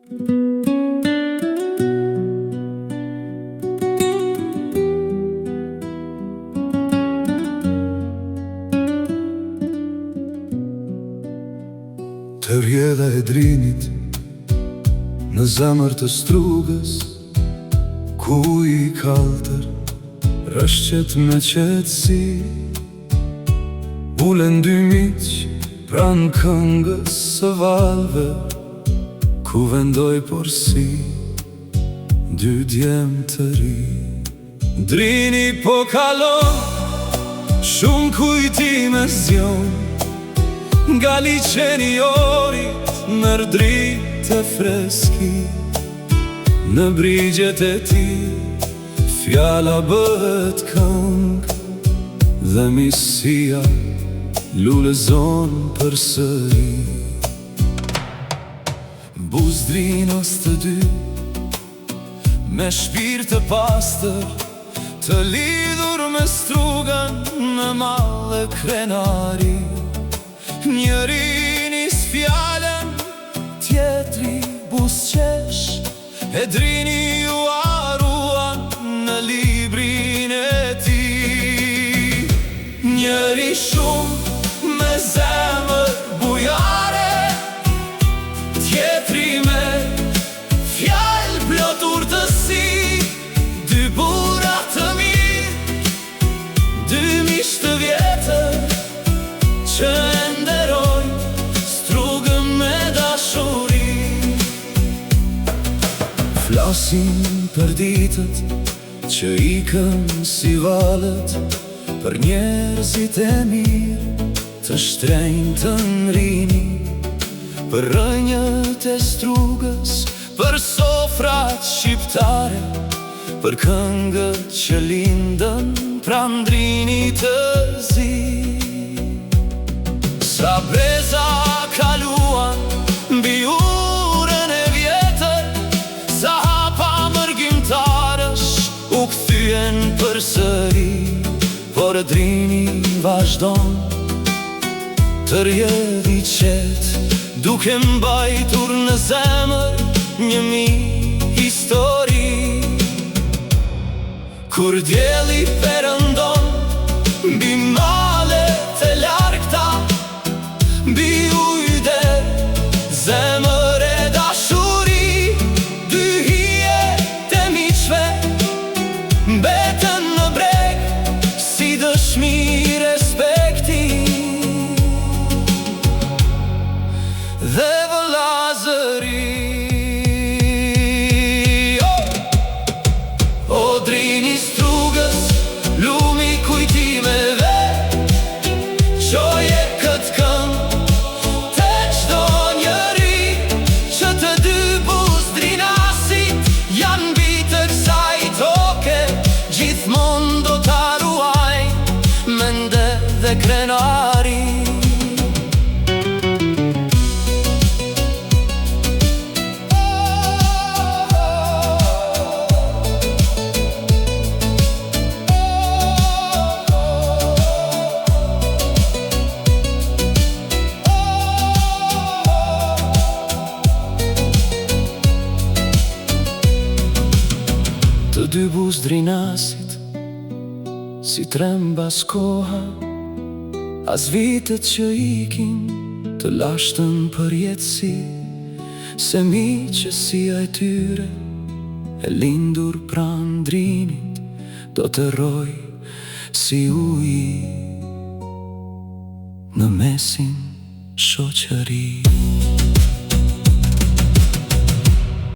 Të rjedha e drinit në zemër të strugës, ku i kaltër rëshqet me qetësi. Ulen dy miq pran këngës së valve, ku vendoj porsi dy djem të ri. Drini po kalon, shumë kujtime zjon, nga liqeni orit mër dritë e freski. Në brigjet e ti fjala bëhet këngë, dhe misia lulezon për sëri. Buz drinës të dy, me shpirt të pastër, të lidhur me strugën në mallë krenari. Njëri nis fjallën, tjetri busqesh, e drini ju aruan në librin e ti. Njëri shumë me zemër bujare, tjetri me fjallë plotur të si. Dy bura të mirë, dy mish të vjetër, që flasin për ditët që ikën si valët, për njerëzit e mirë të shtrenjtë të nrini, për rënjët e strugës, për sofrat shqiptare, për këngët që lindën pran drinit të zi. Sa breza kaluan mbi urën e vjetër, sa hapa mërgjimtarësh u kthyen për sëri. Por drini vazhdon të rjedhi qetë, duke mbajtur në zemër një histori. Kur djeli perëndon mbi malet e largta, mbi ujde zemër e dashuri, dy hije të miqve mbeten në breg si dëshmi respekti. Dhe vëllazëri, o drini strugës, lumi kujtimeve, qoje këtë këngë te çdo njeri, që të dy buz drinasit janë mbi të kësaj toke, gjithmonë do ta ruajnë mende dhe krenari. Të dy buz drinasit, si trembas koha, as vitet që ikin të lashtën për jetësi, se miqësia e tyre e lindur pran drinit do të roj si uji në mesin shoqëri.